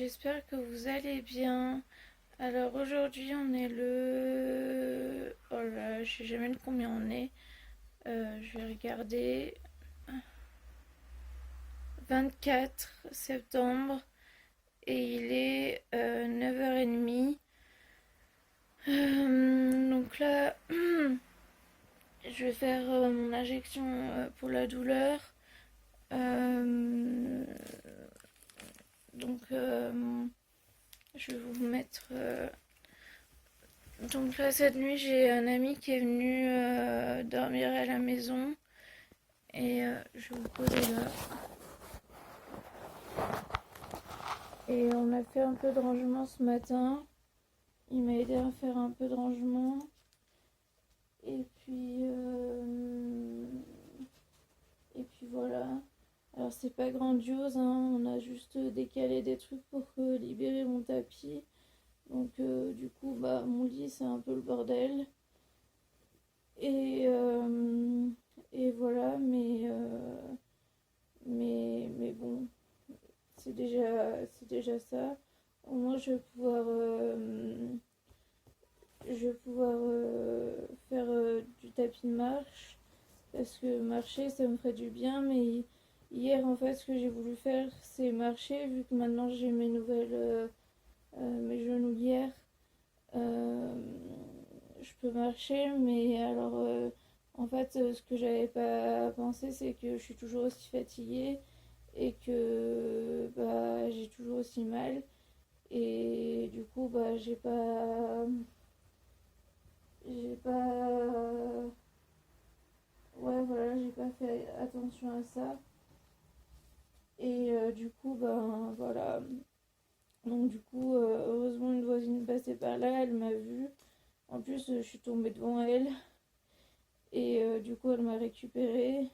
j'espère que vous allez bien. Alors aujourd'hui on est le... Oh là, je sais jamais de combien on est. Je vais regarder. 24 septembre et il est 9h30. Donc là, je vais faire mon injection pour la douleur. Euh, donc je vais vous mettre... Donc là, cette nuit, j'ai un ami qui est venu dormir à la maison. Et je vais vous poser là. Et on a fait un peu de rangement ce matin. Il m'a aidé à faire un peu de rangement. Et puis voilà. Alors c'est pas grandiose, hein. On a juste décalé des trucs pour libérer mon tapis. Donc du coup, bah, mon lit, c'est un peu le bordel. Et, euh, et voilà, mais bon, c'est déjà ça. Au moins, je vais pouvoir faire du tapis de marche. Parce que marcher, ça me ferait du bien. Mais hier, en fait, ce que j'ai voulu faire, c'est marcher. Vu que maintenant, j'ai mes genouillères. Euh, je peux marcher, mais alors en fait ce que j'avais pas pensé, c'est que je suis toujours aussi fatiguée et que bah, j'ai toujours aussi mal, et du coup bah j'ai pas ouais, voilà, j'ai pas fait attention à ça. Et du coup ben voilà, donc du coup heureusement une voisine passait par là, elle m'a vue. En plus je suis tombée devant elle. Et du coup, elle m'a récupérée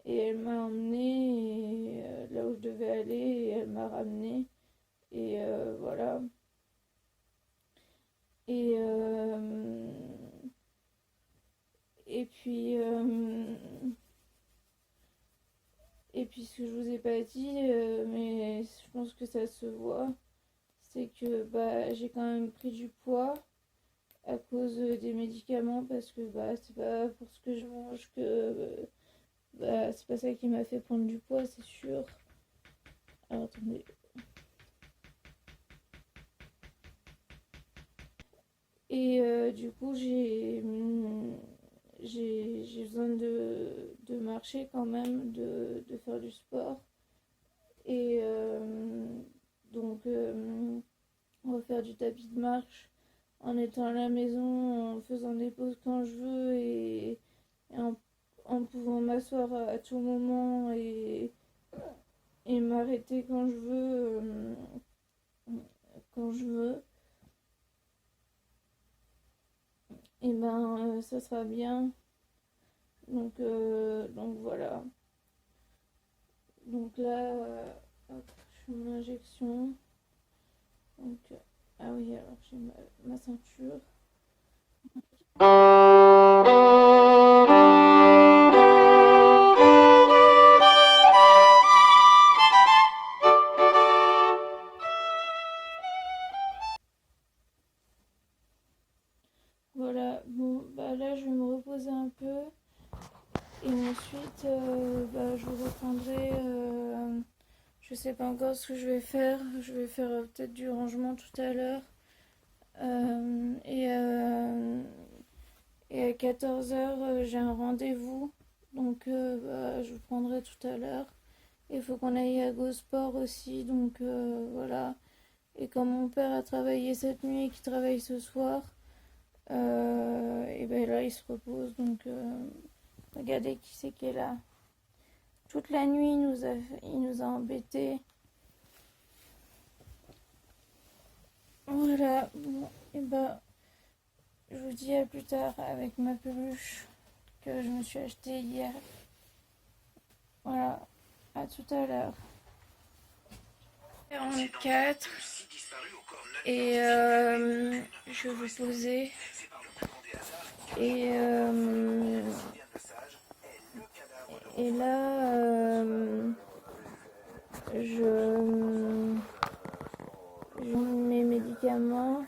et elle m'a emmenée là où je devais aller, et elle m'a ramenée. Et voilà. Et, euh, et puis, et puis, ce que je vous ai pas dit, mais je pense que ça se voit, c'est que bah, j'ai quand même pris du poids à cause des médicaments, parce que bah, c'est pas pour ce que je mange que bah, c'est pas ça qui m'a fait prendre du poids, c'est sûr. Alors attendez. Et du coup, j'ai besoin de marcher quand même, de faire du sport. Et donc, on va faire du tapis de marche en étant à la maison, en faisant des pauses quand je veux, et en pouvant m'asseoir à tout moment, et m'arrêter quand je veux. Et ben, ça sera bien. Donc voilà. Donc là, hop, je fais mon injection. Donc, ah oui, alors j'ai ma ceinture. Voilà, bon, bah là je vais me reposer un peu. Et ensuite, bah, je vous reprendrai. Je sais pas encore ce que je vais faire. Je vais faire peut-être du rangement tout à l'heure. Euh, et, euh, et à 14h, j'ai un rendez-vous. Donc, bah, je vous prendrai tout à l'heure. Il faut qu'on aille à Gosport aussi. Donc, voilà. Et comme mon père a travaillé cette nuit et qu'il travaille ce soir, et ben là, il se repose. Donc, regardez qui c'est qui est là. Toute la nuit, il nous a embêtés. Voilà. Bon, et ben, je vous dis à plus tard avec ma peluche que je me suis achetée hier. Voilà. À tout à l'heure. 44. Et je vais vous poser. Et, et là, je mes médicaments,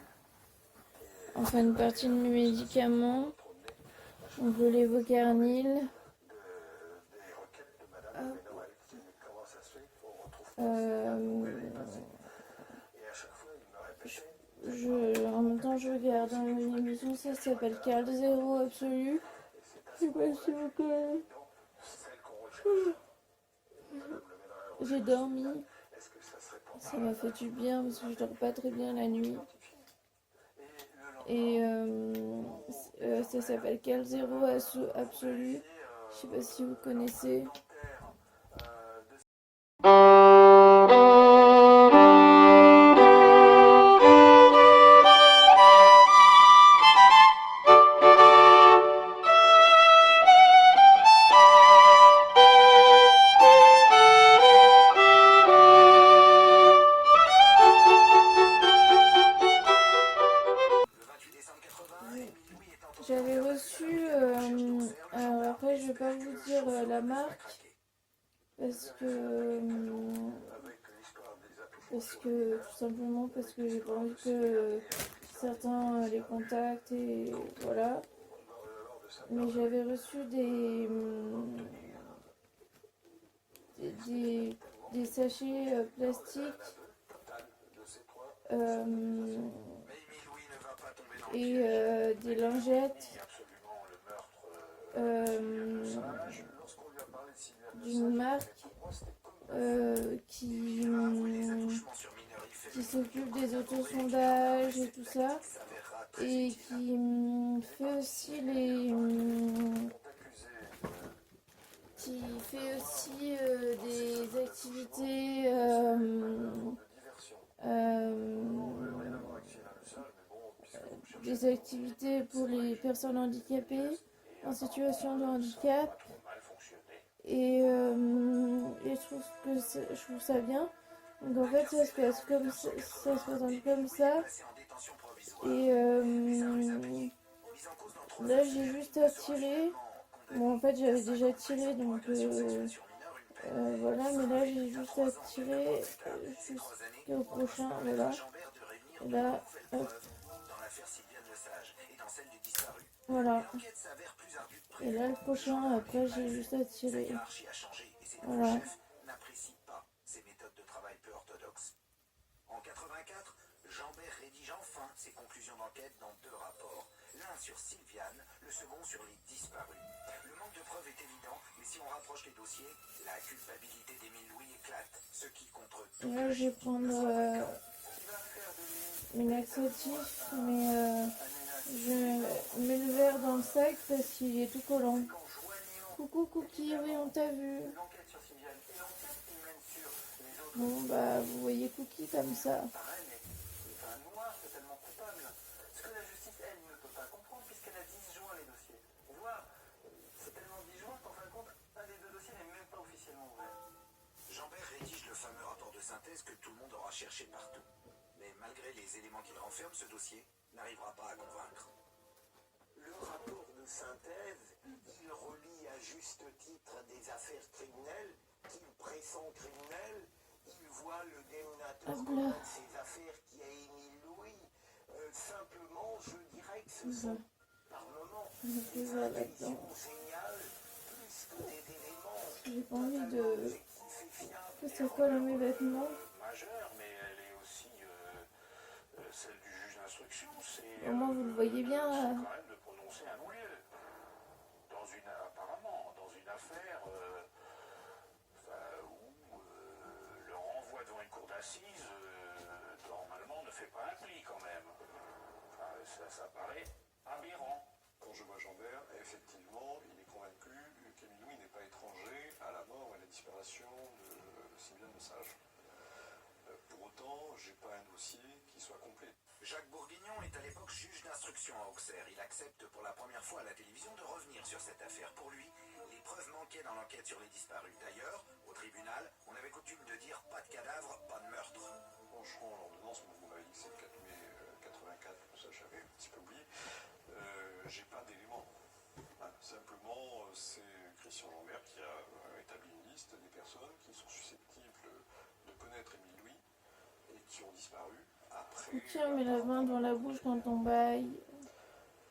enfin une partie de mes médicaments, donc le lévocarnil. En même temps, je regarde une émission, ça s'appelle Carl Zéro Absolu. Je sais pas si vous connaissez. J'ai dormi. Ça m'a fait du bien parce que je dors pas très bien la nuit. Et ça s'appelle Carl Zéro Absolu. Je sais pas si vous connaissez. J'avais reçu, alors après je vais pas vous dire la marque parce que tout simplement parce que j'ai pas envie que certains les contactent et voilà. Mais j'avais reçu des sachets plastiques et des lingettes d'une marque qui s'occupe des autosondages et tout ça et qui fait aussi des activités pour les personnes handicapées en situation de handicap et je trouve ça bien. Donc en fait ça se passe comme ça, ça se présente comme ça et là j'ai juste à tirer. Bon en fait j'avais déjà tiré donc voilà, mais là j'ai juste à tirer jusqu'au prochain, voilà. Et là, hop. Voilà. Et là le prochain, après j'ai juste à tirer. Voilà. En 84, Jambert rédige enfin ses conclusions d'enquête dans 2 rapports. L'un sur Sylviane, le second sur les disparus. Le manque de preuves est évident, mais si on rapproche les dossiers, la culpabilité d'Émile Louis éclate. Ce qui contre tout. Là je vais prendre mes laxatifs, mais je mets le verre dans le sac parce qu'il est tout collant. Coucou Cookie, oui on t'a vu. Bon bah vous voyez Cookie comme ça. Jambert rédige le fameux rapport de synthèse que tout le monde aura cherché partout. Mais malgré les éléments qu'il renferme, ce dossier n'arrivera pas à convaincre. Le rapport de synthèse, il relie à juste titre des affaires criminelles qu'il pressent criminelles. Il voit le dénominateur commun de ces affaires qui a Émile Louis. Simplement, je dirais que ce sont par moments des intuitions géniales plus que des éléments. J'ai pas envie de... C'est quoi dans mes vêtements? Majeure, mais elle est aussi celle du juge d'instruction. Au moins vous le voyez bien. C'est quand même de prononcer un non-lieu. Apparemment, dans une affaire où le renvoi devant une cour d'assises, normalement, ne fait pas un pli quand même. Enfin, ça paraît aberrant. Quand je vois Jambert, effectivement, il est convaincu qu'Émile Louis n'est pas étranger à la mort et à la disparition de Sylviane Lesage. Pour autant, j'ai pas un dossier qui soit complet. Jacques Bourguignon est à l'époque juge d'instruction à Auxerre. Il accepte pour la première fois à la télévision de revenir sur cette affaire. Pour lui, les preuves manquaient dans l'enquête sur les disparus. D'ailleurs, au tribunal, on avait coutume de dire pas de cadavre, pas de meurtre. Franchement, l'ordonnance, vous m'avez dit que c'est le 4 mai 84, ça j'avais un petit peu oublié. J'ai pas d'éléments. Simplement, c'est Christian Jambert qui a établi une liste des personnes qui sont susceptibles de connaître Émile Louis et qui ont disparu Après, Tiens, mais la main dans la bouche quand on baille.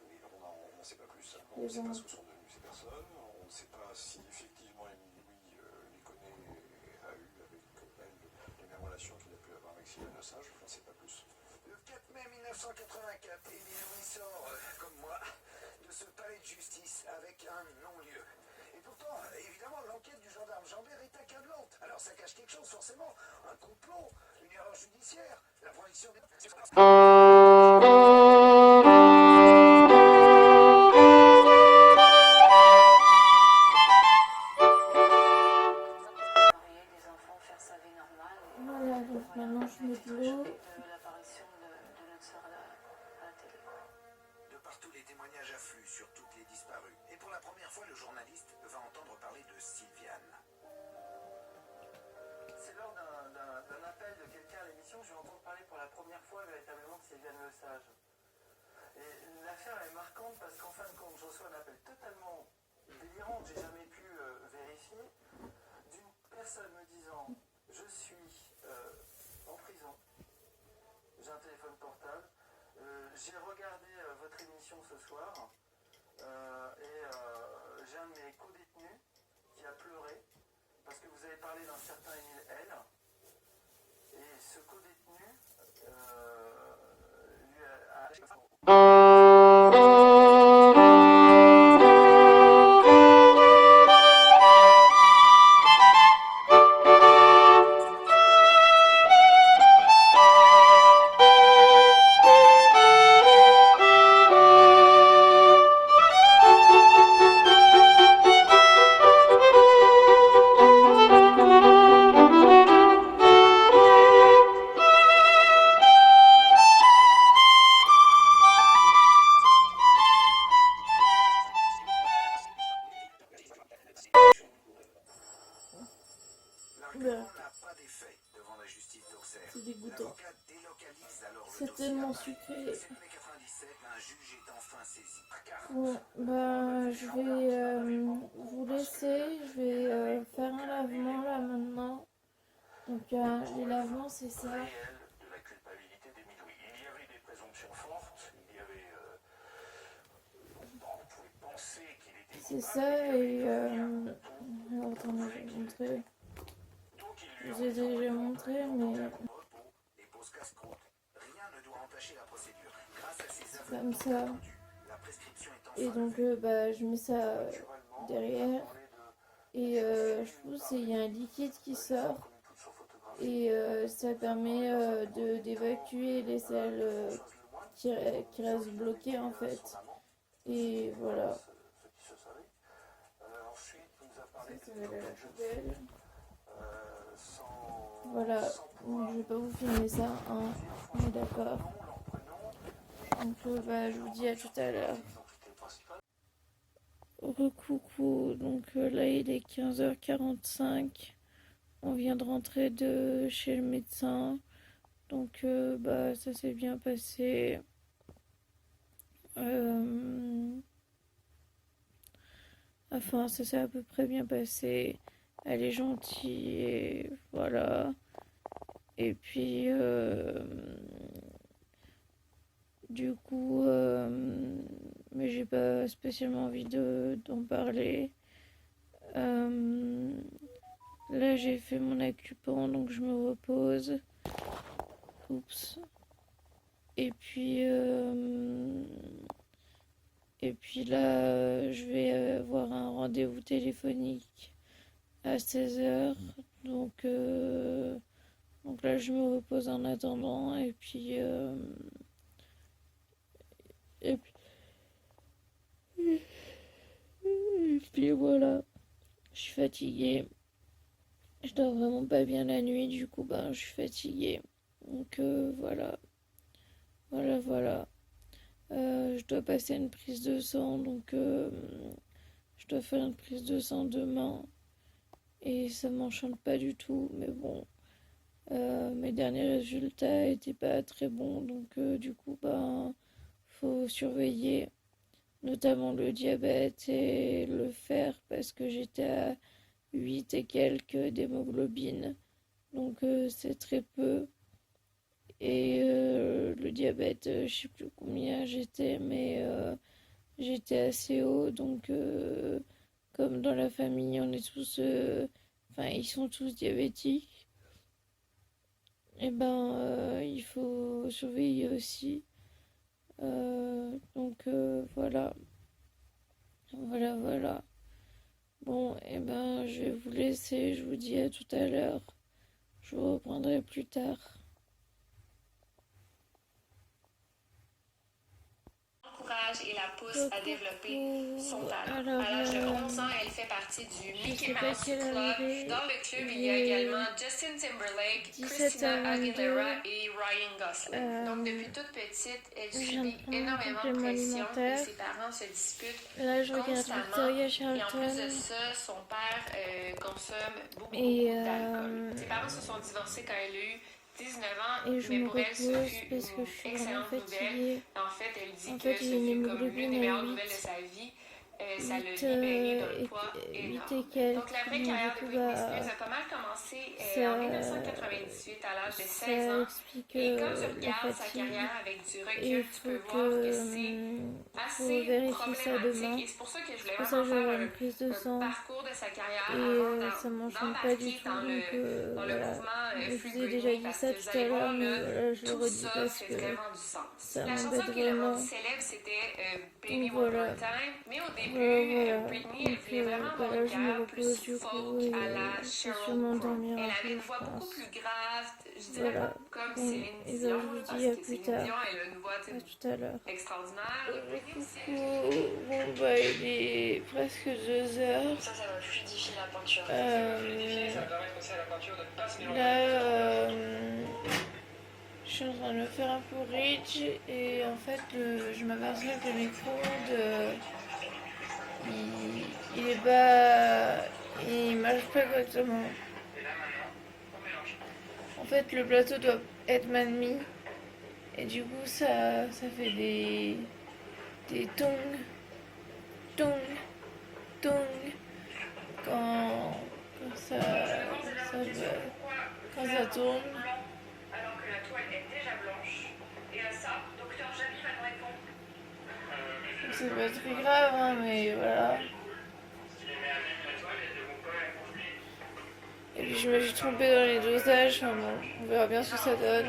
mais on n'en sait pas plus. On Les ne sait pas gens. ce que sont devenues ces personnes. On ne sait pas si effectivement Émilie Louis les connaît et a eu avec elle les mêmes relations qu'il a pu avoir avec Sylvain Lesage. On ne sait pas plus. Le 4 mai 1984, Émile Louis sort, comme moi, de ce palais de justice avec un non-lieu. Et pourtant, évidemment, l'enquête du gendarme Jambert est accablante. Alors ça cache quelque chose, forcément. Un complot, une erreur judiciaire, la protection des... marier, des enfants, faire sa vie normale. Voilà, donc maintenant je mets de l'eau. De l'apparition de notre sœur à la télé. De partout, les témoignages affluent sur toutes les disparues. Et pour la première fois, le journaliste va entendre parler de Sylviane. C'est lors d'un appel de quelqu'un à l'émission que je vais entendre parler pour la première fois véritablement de Sylviane Lesage. Et l'affaire est marquante parce qu'en fin de compte, je reçois un appel totalement délirant que j'ai jamais pu vérifier d'une personne me disant je suis en prison, j'ai un téléphone portable, j'ai regardé votre émission ce soir et j'ai un de mes co-détenus qui a pleuré parce que vous avez parlé d'un certain Émile L. Et ce co-détenu lui a... L'argument n'a pas d'effet devant la justice d'Auxerre. C'est dégoûtant. L'avocat délocalise alors le C'est dossier tellement à Paris. sucré. Le 7 mai 97, un juge est enfin saisi. Bon, bah, je vais vous laisser. Je vais faire un lavement là maintenant. Donc, les lavements, c'est ça. Réel de la culpabilité d'Émile Louis. Il y avait des présomptions fortes, il y avait... on pouvait penser qu'il était C'est coupable, ça. qu'il y avait Et. une Alors, attendez, je vais vous montrer. donc il Je lui vous ai déjà montré, mais. Repos et pose casse-croûte. Rien ne doit entacher la procédure. Grâce à ces aveux Comme ça. attendus, la prescription est enfin Et donc, levée. bah, je mets ça derrière. Et je trouve qu'il y a un liquide qui sort. Et ça permet d'évacuer les selles qui restent bloquées en fait. Et voilà. Ça, ça va aller à la poubelle. Voilà. Donc, je vais pas vous filmer ça, hein. On est d'accord. Donc, bah, je vous dis à tout à l'heure. Coucou, donc là il est 15h45, on vient de rentrer de chez le médecin, donc bah ça s'est bien passé. Enfin ça s'est à peu près bien passé, elle est gentille et voilà. Et puis du coup mais j'ai pas spécialement envie d'en parler. Là j'ai fait mon acupuncture donc je me repose. Oups. Et puis là je vais avoir un rendez-vous téléphonique à 16h. Donc là je me repose en attendant et puis voilà, je suis fatiguée. Je dors vraiment pas bien la nuit, du coup, je suis fatiguée. Donc voilà. Je dois passer une prise de sang, donc je dois faire une prise de sang demain. Et ça m'enchante pas du tout, mais bon. Mes derniers résultats étaient pas très bons, donc du coup, faut surveiller. Notamment le diabète et le fer parce que j'étais à 8 et quelques d'hémoglobine. Donc c'est très peu. Et le diabète, je sais plus combien j'étais, mais j'étais assez haut. Donc, comme dans la famille, on est tous, enfin, ils sont tous diabétiques. Et ben, il faut surveiller aussi. Donc, voilà. Voilà. Bon, et ben, je vais vous laisser. Je vous dis à tout à l'heure. Je vous reprendrai plus tard. L'encourage et la pousse à développer son talent. Alors, À l'âge de 11 ans, elle fait partie du je Mickey sais pas Mouse quelle Club. heure il est. Dans le club, il y a également Justin Timberlake, 17h22. Christina Aguilera et Ryan Gosling. Donc depuis toute petite, elle je viens de subit prendre un énormément de complément pression et alimentaire. ses parents se disputent Là, je regarde constamment. Victoria Et en plus de Charlton. ça, son père consomme beaucoup Et, d'alcool. Ses parents se sont divorcés quand elle a eu 19 ans, Et je mais me pour elle, ce repose fut parce que une je suis vraiment excellente nouvelle. fatiguée. En fait, elle dit En que fait, ce j'ai une fut comme l'une des hémoglobine à meilleures nouvelles de 8. sa vie. Ça l'a 8 libéré d'un poids 8 énorme. et quelques. Donc la vraie Donc, carrière du de coup, Britney Spears a pas mal commencé en 1998 à l'âge de 16 ça ans. explique Et quand tu la regardes sa fatigue. carrière avec du Et recul, il tu faut peux voir que que c'est faut assez vérifier ça demain. problématique. Et c'est pour ça que je voulais C'est pour ça que vraiment je vais faire avoir une prise de un sang. parcours de sa carrière Et avant ça m'enchante pas du d'embarquer tout. dans Donc le voilà. mouvement Je Free vous ai déjà Britney dit parce ça que vous tout à allez l'heure, voir mais là, voilà, je le tout redis ça parce fait que vraiment du sens. ça La chanson m'embête qui l'a vraiment. rendue célèbre, c'était Baby Donc One voilà. More Time. Mais au début, Voilà. Britney, elle Donc voulait vraiment avoir voilà, une je me carrière repose plus du coup folk et à la je vais Sheryl sûrement Crow. dormir Elle un avait peu, une je voix beaucoup pense. plus grave, je dirais Voilà. pas comme Bon, Céline et Dion, ben je vous parce dis à que plus Céline tard. Dion, elle a une voix À tout à l'heure. extraordinaire. Coucou. Bon bah il est presque 2 heures. Ça va fluidifier la peinture. Ça Là, permet aussi à la peinture de ne pas se mélanger. je suis en train de me faire un porridge et en fait je m'aperçois que le micro-ondes il marche pas correctement. En fait le plateau doit être mal mis et du coup ça fait des tongs quand ça tourne. Alors que la toile est déjà blanche. Et à ça, docteur Javi va nous répondre. C'est pas très grave, hein, mais voilà. Et puis je me suis trompée dans les dosages, enfin bon, on verra bien ce que ça donne.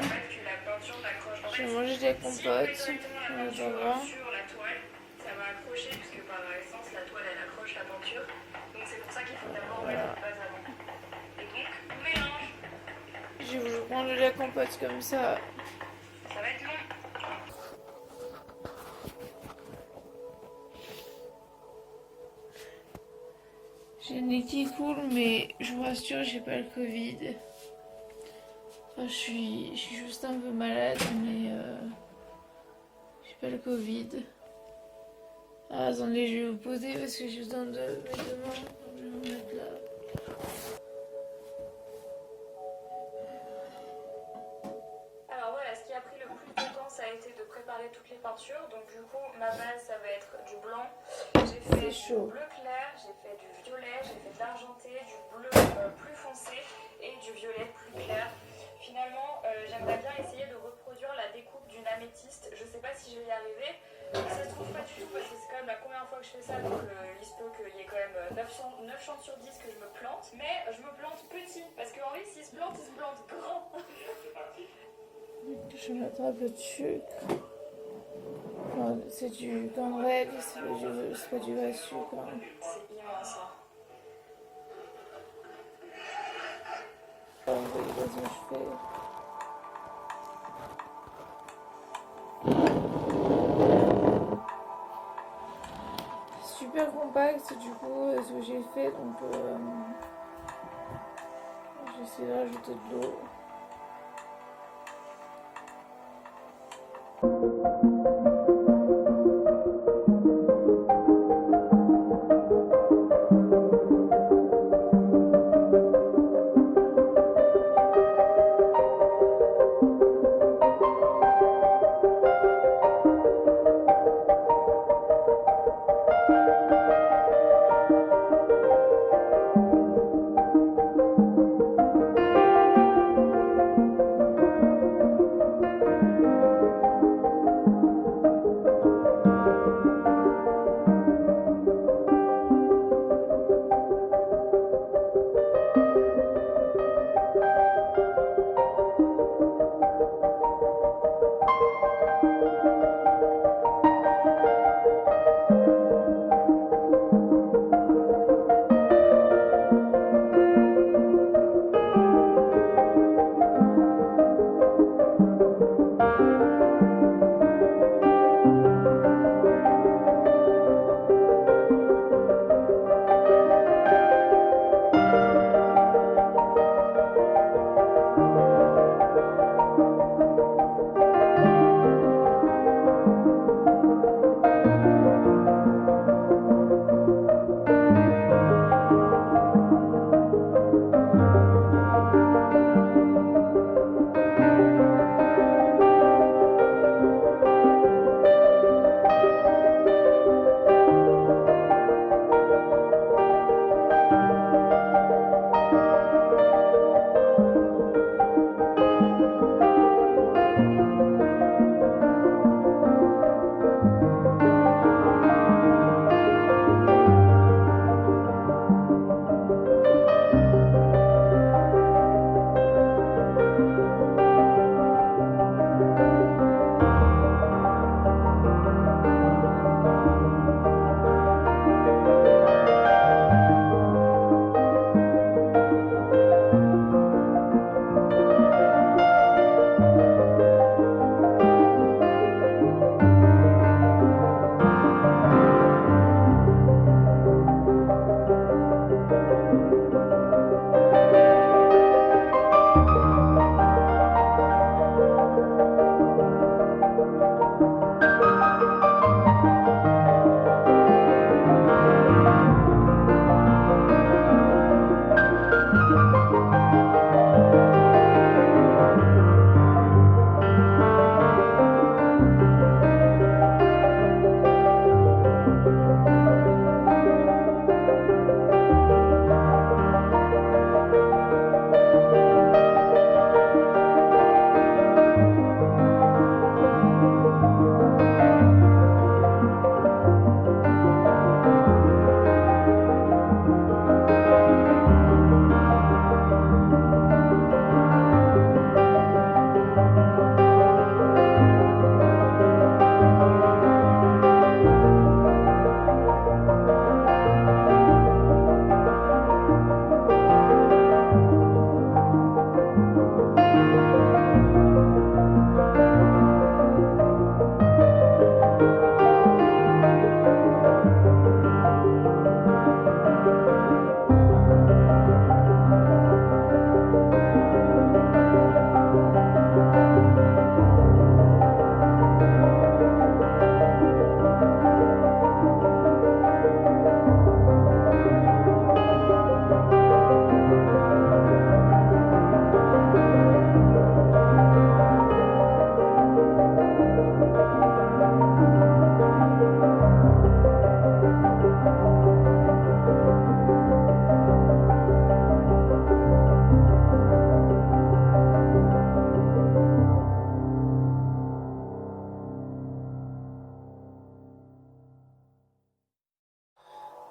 Je vais manger des compotes en attendant. Sur la toile, ça va accrocher, puisque par essence, la toile elle accroche la peinture. Donc c'est pour ça qu'il faut d'abord mettre la base avant. Et donc, on mélange. J'ai voulu prendre de la compote comme ça. Ça va être long. J'ai le nez qui coule, mais je vous rassure, j'ai pas le Covid. Enfin, je suis juste un peu malade, mais j'ai pas le Covid. Ah, attendez, je vais vous poser parce que j'ai besoin de mes deux mains. Je vais me mettre là. Alors voilà, ce qui a pris le plus de temps, ça a été de préparer toutes les peintures. Donc du coup, ma base, ça va être du blanc. J'ai fait du bleu clair, j'ai fait du violet, j'ai fait de l'argenté, du bleu plus foncé et du violet plus clair. Finalement, j'aimerais bien essayer de reproduire la découpe d'une améthyste. Je sais pas si je vais y arriver. Ça se trouve pas du tout parce que c'est quand même la première fois que je fais ça. Donc il se peut qu'il y ait quand même 9 chances sur 10 que je me plante. Mais je me plante petit parce qu'Henri, s'il se plante, il se plante grand. Je vais mettre un peu de sucre. Enfin, c'est du candrel, c'est pas du vrai sucre. Hein. C'est immense. Hein. Oh, vous voyez pas ce que je fais. Super compact du coup ce que j'ai fait, donc j'essaie de rajouter de l'eau.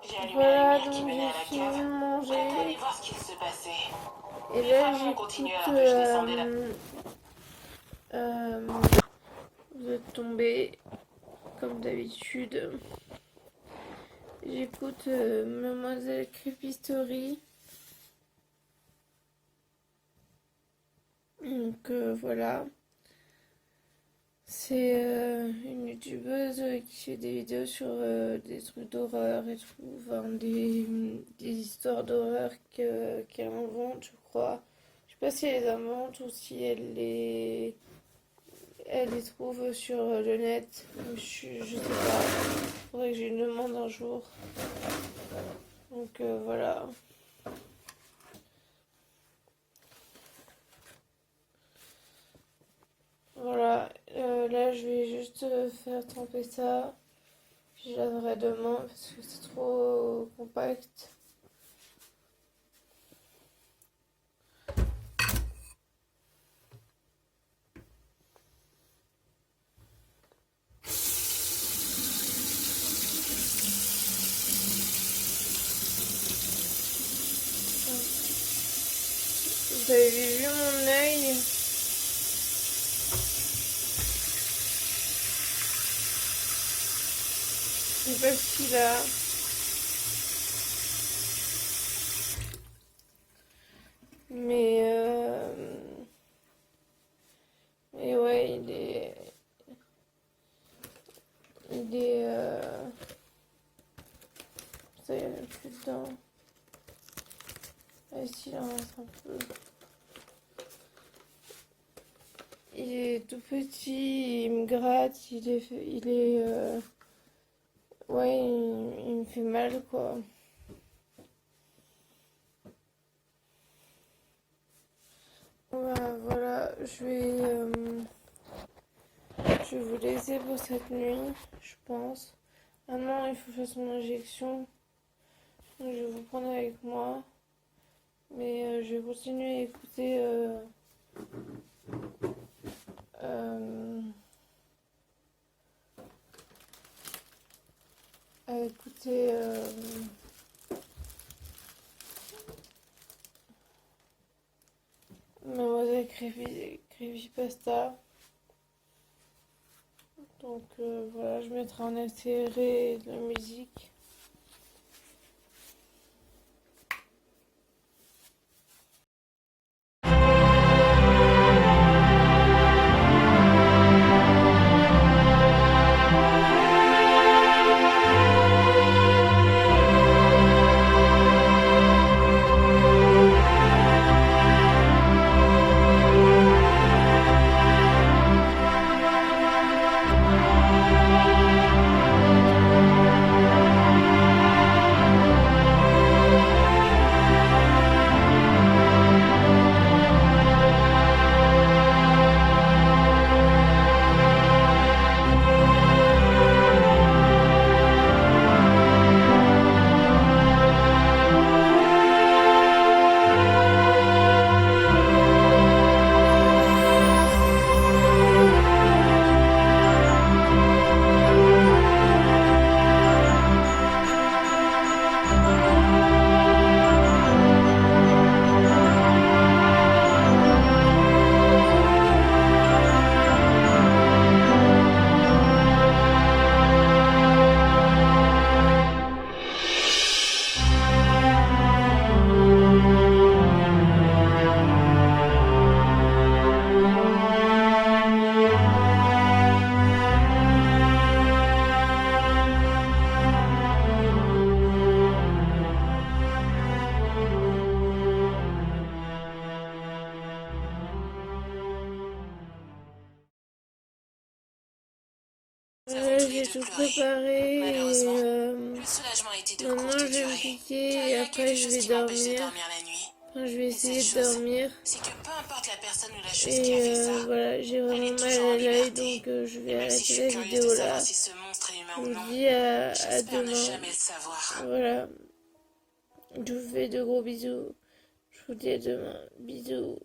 J'ai allumé Voilà, la lumière qui donc menait à j'ai la fini cave, de prête à manger. aller voir ce qu'il se passait. Et Les là, travaux ont j'écoute continué alors que je descendais la... euh, vous êtes tombés, comme d'habitude. J'écoute Mademoiselle Creepy Story. Donc voilà. C'est une youtubeuse qui fait des vidéos sur des trucs d'horreur et tout. Enfin, des histoires d'horreur qu'elle invente, je crois. Je sais pas si elle les invente ou si elle les trouve sur le net. Je sais pas. Faudrait que je lui demande un jour. Donc voilà. Voilà. Là, je vais juste faire tremper ça. Puis je laverai demain parce que c'est trop compact. Vous avez vu mon œil? Je sais pas ce qu'il a. Mais ouais, ça y est, même plus dedans. Ah, si, il en reste un peu. Il est tout petit, il me gratte, ouais, il me fait mal, quoi. Voilà, je vais vous laisser pour cette nuit, je pense. Ah non, il faut que je fasse mon injection. Donc je vais vous prendre avec moi. Mais je vais continuer à écouter Mademoiselle Creepypasta. Donc voilà, je mettrai en accéléré de la musique. J'ai tout préparé Malheureusement, et le soulagement était de maintenant courte je vais me durée, piquer car il et y a après quelque je chose vais qui m'empêche de dormir. dormir la nuit. Enfin, je vais Et essayer cette de chose, dormir. c'est que peu importe la personne ou la chose qui a fait Et ça, voilà, j'ai elle vraiment est mal toujours en à l'œil, liberté. donc je Et vais même si je arrêter suis la curieuse vidéo de là. savoir si ce monstre est humain Je ou vous non, dis à j'espère ne demain. jamais le savoir. Voilà. Je vous fais de gros bisous. Je vous dis à demain. Bisous.